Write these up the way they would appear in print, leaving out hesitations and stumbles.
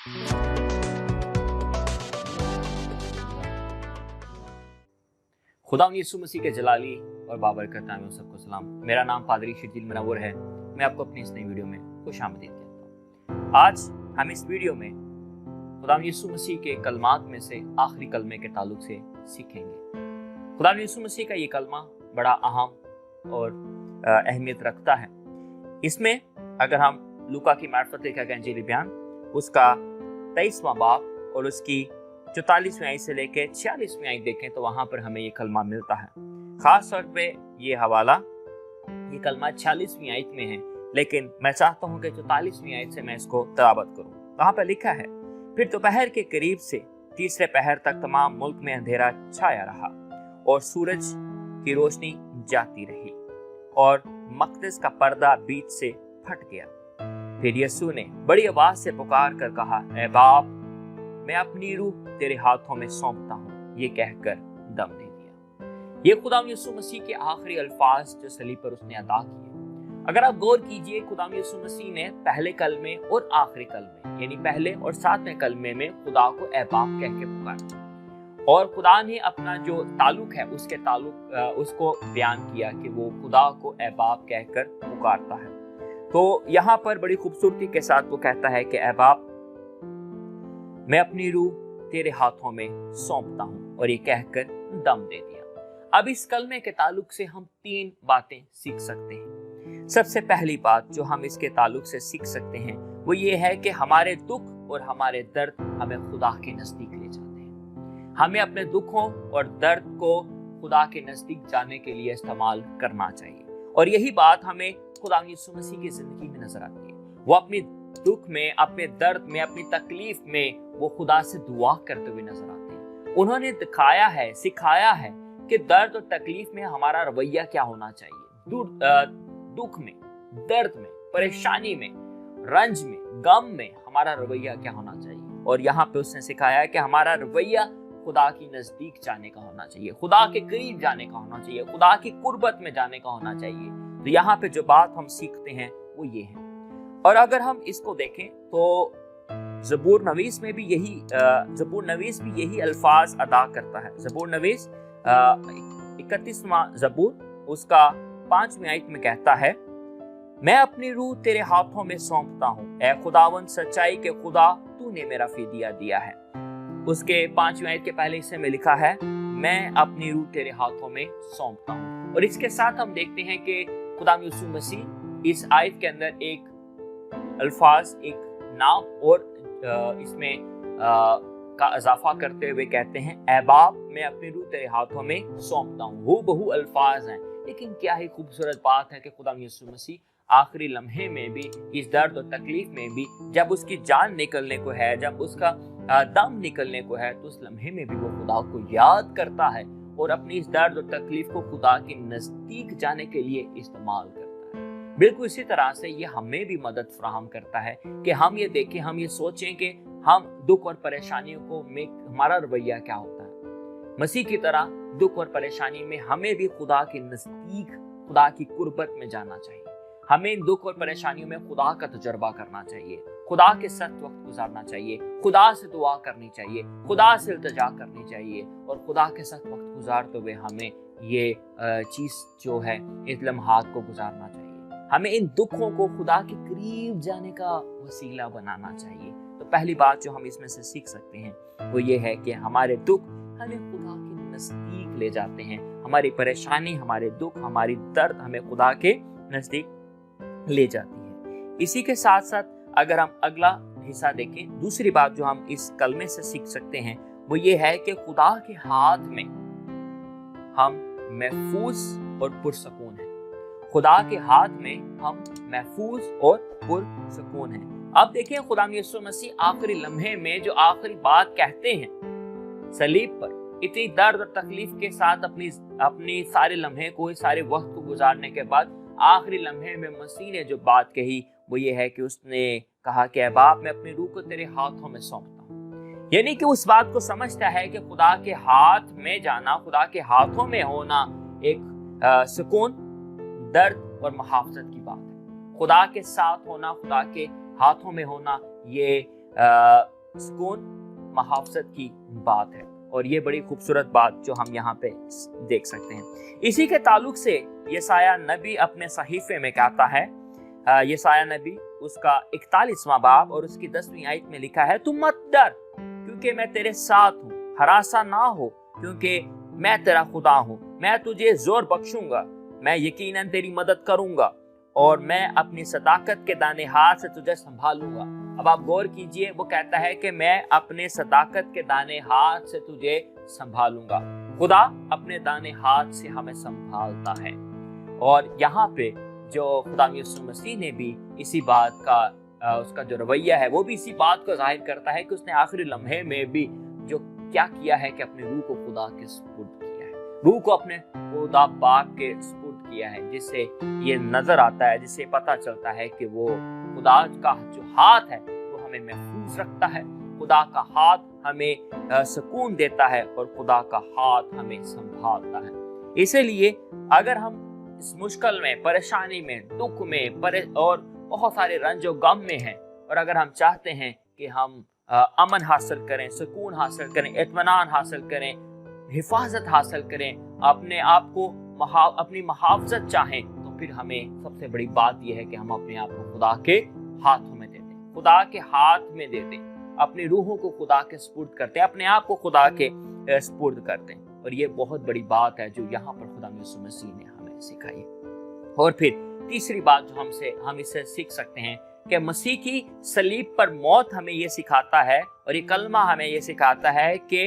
खुदा यीशु मसीह के जलाली और बाबरकत नाम में सबको सलाम। मेरा नाम पादरी शर्जील मुनव्वर है। मैं आपको अपनी इस नई वीडियो में खुशामदीद कहता हूँ। आज हम इस वीडियो में खुदा यीशु मसीह के कलमात में से आखिरी कलमे के ताल्लुक से सीखेंगे। खुदा यीशु मसीह का ये कलमा बड़ा अहम और अहमियत रखता है। इसमें अगर हम लूका की मार्फत लिखा गया इंजील बयान उसका 23वां बाब और उसकी 44वीं आयत से लेकर 46वीं आयत देखें तो वहां पर हमें ये कलमा मिलता है। खास तौर पे ये हवाला, ये कलमा 46वीं आयत में है, लेकिन मैं चाहता हूं कि 44वीं आयत से मैं इसको तलावत करूं। वहां पर लिखा है, फिर दोपहर के करीब से तीसरे पहर तक तमाम मुल्क में अंधेरा छाया रहा और सूरज की रोशनी जाती रही और मक़दस का पर्दा बीच से फट गया। फिर यीशु ने बड़ी आवाज से पुकार कर कहा, ऐ बाप, मैं अपनी रूह तेरे हाथों में सौंपता हूँ। ये कहकर दम दे दिया। ये खुदा यीशु मसीह के आखिरी अल्फाज जो सलीब पर उसने अदा किए। अगर आप गौर कीजिए, खुदा यीशु मसीह ने पहले कलमे और आखिरी कलमे यानी पहले और 7वें कलमे में खुदा को ऐ बाप कह के पुकारा और खुदा ने अपना जो ताल्लुक है उसके ताल्लुक उसको बयान किया कि वो खुदा को ऐ बाप कहकर पुकारता है। तो यहाँ पर बड़ी खूबसूरती के साथ वो कहता है कि ऐ बाप, मैं अपनी रूह तेरे हाथों में सौंपता हूं और ये कहकर दम दे दिया। अब इस कलमे के ताल्लुक से हम 3 बातें सीख सकते हैं। सबसे पहली बात जो हम इसके ताल्लुक से सीख सकते हैं वो ये है कि हमारे दुख और हमारे दर्द हमें खुदा के नजदीक ले जाते हैं। हमें अपने दुखों और दर्द को खुदा के नजदीक जाने के लिए इस्तेमाल करना चाहिए और यही बात हमें खुदा यीशु मसीह की जिंदगी में नजर आती है। वो अपनी दुख में, अपने दर्द में, अपनी तकलीफ में वो खुदा से दुआ करते हुए नजर आते हैं। उन्होंने दिखाया है, सिखाया है कि दर्द और तकलीफ में हमारा रवैया क्या होना चाहिए। दुख में, दर्द में, परेशानी में, रंज में, गम में हमारा रवैया क्या होना चाहिए। और यहाँ पे उसने सिखाया है कि हमारा रवैया खुदा की नजदीक जाने का होना चाहिए, खुदा के करीब जाने का होना चाहिए, खुदा की कुर्बत में जाने का होना चाहिए। तो यहाँ पे जो बात हम सीखते हैं वो ये है। और अगर हम इसको देखें तो ज़बूर नवीस में भी यही अल्फाज अदा करता है। ज़बूर नवीस 31वां ज़बूर उसका 5वीं आयत में कहता है, मैं अपनी रूह तेरे हाथों में सौंपता हूँ, ऐ खुदावंद सच्चाई के खुदा, तूने मेरा फिदिया दिया है। उसके 5वीं आयत के पहले हिस्से में लिखा है, मैं अपनी रूह तेरे हाथों में सौंपता हूँ। और इसके साथ हम देखते हैं कि खुदा यीशु मसीह इस आयत के अंदर एक अल्फाज, एक नाम और इसमें का इजाफा करते हुए कहते हैं, ऐ बाप, मैं अपनी रूह तेरे हाथों में सौंपता हूँ। हूबहू अल्फाज हैं, लेकिन क्या ही खूबसूरत बात है कि खुदा यीशु मसीह आखिरी लम्हे में भी, इस दर्द और तकलीफ में भी, जब उसकी जान निकलने को है, जब उसका दम निकलने को है, तो उस लम्हे में भी वो खुदा को याद करता है और अपनी इस दर्द और तकलीफ को खुदा के नजदीक जाने के लिए इस्तेमाल करता है। बिल्कुल इसी तरह से ये हमें भी मदद फराहम करता है कि हम ये देखें, हम ये सोचें कि हम दुख और परेशानियों को में हमारा रवैया क्या होता है। मसीह की तरह दुख और परेशानी में हमें भी खुदा के नजदीक, खुदा की कुर्बत में जाना चाहिए। हमें इन दुख और परेशानियों में खुदा का तजुर्बा करना चाहिए, खुदा के साथ वक्त गुजारना चाहिए, खुदा से दुआ करनी चाहिए, खुदा से इल्तिजा करनी चाहिए और खुदा के साथ वक्त गुजारते हुए हमें ये चीज जो है, इस लम्हात को गुजारना चाहिए। हमें इन दुखों को खुदा के करीब जाने का वसीला बनाना चाहिए। तो पहली बात जो हम इसमें से सीख सकते हैं वो ये है कि हमारे दुख हमें खुदा के नजदीक ले जाते हैं। हमारी परेशानी, हमारे दुख, हमारी दर्द हमें खुदा के नजदीक ले जाती है। इसी के साथ साथ अगर हम अगला हिस्सा देखें, दूसरी बात जो हम इस कलमे से सीख सकते हैं वो ये है कि खुदा के हाथ में हम महफूज और पुरसकून हैं। खुदा के हाथ में हम महफूज और पुरसकून हैं। अब देखिए, खुदा यीशु मसीह आखिरी लम्हे में जो आखिरी बात कहते हैं सलीब पर, इतनी दर्द और तकलीफ के साथ अपनी सारे लम्हे को, सारे वक्त को गुजारने के बाद आखिरी लम्हे में मसीह ने जो बात कही वो ये है कि उसने कहा कि ऐ बाप, मैं अपनी रूह को तेरे हाथों में सौंपता हूँ। यानी कि उस बात को समझता है कि खुदा के हाथ में जाना, खुदा के हाथों में होना एक सुकून, दर्द और मुहाफ़ज़त की बात है। खुदा के साथ होना, खुदा के हाथों में होना, ये सुकून, मुहाफ़ज़त की बात है। और ये बड़ी खूबसूरत बात जो हम यहाँ पे देख सकते हैं। इसी के ताल्लुक से यसाया नबी अपने सहीफे में कहता है, यसाया नबी उसका 41वां बाब और उसकी 10वीं आयत में लिखा है, तुम मत डर क्योंकि मैं तेरे साथ हूँ, हरासा ना हो क्योंकि मैं तेरा खुदा हूँ, मैं तुझे जोर बख्शूंगा, मैं यकीनन तेरी मदद करूंगा और मैं अपनी सदाकत के दाने हाथ से तुझे संभालूंगा। अब आप गौर कीजिए, वो कहता है कि मैं अपने सदाकत के दाने हाथ से तुझे संभालूंगा। खुदा अपने दाने हाथ से हमें संभालता है। और यहाँ पे जो खुदा यीशु मसीह ने भी इसी बात का उसका जो रवैया है वो भी इसी बात को जाहिर करता है कि उसने आखिरी लम्हे में भी जो क्या किया है कि अपनी रूह को खुदा के सुपुर्द किया है, रूह को अपने खुदा पाक के सुपुर्द किया है, जिससे ये नजर आता है, जिससे पता चलता है कि वो खुदा का जो हाथ है वो हमें महफूज रखता है, खुदा का हाथ हमें सुकून देता है और खुदा का हाथ हमें संभालता है। इसीलिए अगर हम इस मुश्किल में, परेशानी में, दुख में और बहुत सारे रंजो गम में हैं और अगर हम चाहते हैं कि हम अमन हासिल करें, सुकून हासिल करें, इत्मीनान हासिल करें, हिफाजत हासिल करें, अपने आप को अपनी मुहाफ़ज़त चाहें, तो फिर हमें सबसे बड़ी बात यह है कि हम अपने आप को खुदा के हाथों में दे दें, खुदा के हाथ में दे दें, अपनी रूहों को खुदा के सुपुर्द करते हैं, अपने आप को खुदा के सुपुर्द करते हैं। और ये बहुत बड़ी बात है जो यहाँ पर खुदा यीशु मसीह ने हमें सिखाई। और फिर तीसरी बात जो हम इससे सीख सकते हैं कि मसीह की सलीब पर मौत हमें ये सिखाता है और ये कलमा हमें ये सिखाता है कि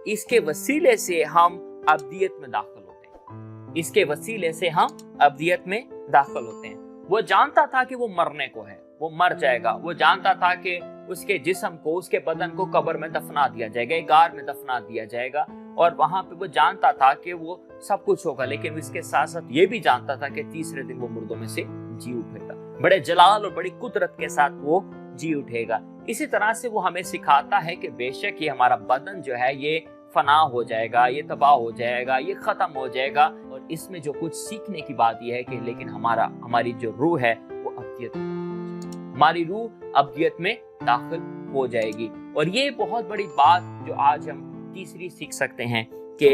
इसके वसीले से हम अब्दियत में दाखिल होते हैं। इसके वसीले से हम अब्दियत में दाखिल होते हैं। वो जानता था कि वो मरने को है, वो मर जाएगा। वो जानता था कि उसके जिस्म को, उसके बदन को कब्र में दफना दिया जाएगा, एक गार में दफना दिया जाएगा और वहां पे वो जानता था कि वो सब कुछ होगा, लेकिन इसके साथ साथ ये भी जानता था कि तीसरे दिन वो मुर्दों में से जी उठेगा, बड़े जलाल और बड़ी कुदरत के साथ वो जी उठेगा। इसी तरह से वो हमें सिखाता है कि बेशक ये हमारा बदन जो है ये फना हो जाएगा, ये तबाह हो जाएगा, ये खत्म हो जाएगा और इसमें जो कुछ सीखने की बात यह है कि लेकिन हमारी जो रूह है वो अब्दियत में, हमारी रूह अब्दियत में दाखिल हो जाएगी। और ये बहुत बड़ी बात जो आज हम तीसरी सीख सकते हैं कि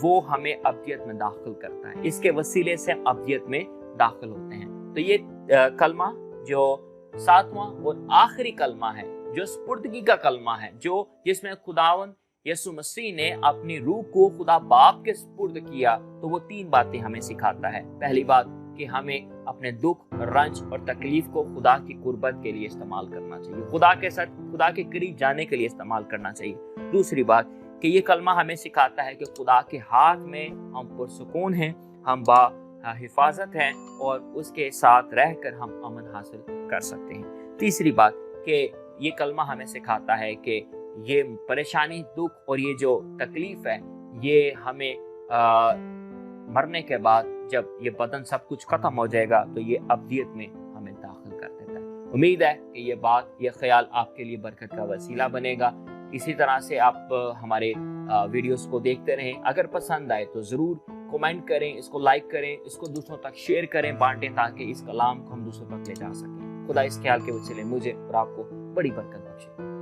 वो हमें अब्दियत में दाखिल करता है, इसके वसीले से हम अब्दियत में दाखिल होते हैं। तो ये कलमा जो 7वां और आखिरी कलमा है, जो सुपुर्दगी का कलमा है, जो जिसमें खुदावंद यीशु मसीह ने अपनी रूह को खुदा बाप के सुपुर्द किया, तो वो 3 बातें हमें सिखाता है। पहली बात कि हमें अपने दुख, रंज और तकलीफ को खुदा की कुर्बत के लिए इस्तेमाल करना चाहिए, खुदा के साथ, खुदा के करीब जाने के लिए इस्तेमाल करना चाहिए। दूसरी बात कि ये कलमा हमें सिखाता है कि खुदा के हाथ में हम पुरसुकून हैं, हम हिफाजत हैं और उसके साथ रहकर हम अमन हासिल कर सकते हैं। तीसरी बात कि ये कलमा हमें सिखाता है कि ये परेशानी, दुख और ये जो तकलीफ है ये हमें मरने के बाद जब ये बदन सब कुछ खत्म हो जाएगा तो ये अब्दियत में हमें दाखिल कर देता है। उम्मीद है कि ये बात, ये ख्याल आपके लिए बरकत का वसीला बनेगा। इसी तरह से आप हमारे वीडियोस को देखते रहें। अगर पसंद आए तो ज़रूर कमेंट करें, इसको लाइक करें, इसको दूसरों तक शेयर करें, बांटें, ताकि इस कलाम को हम दूसरों तक ले जा सकें। खुदा इस ख्याल के वसीले मुझे और आपको बड़ी बरकत बख्शे।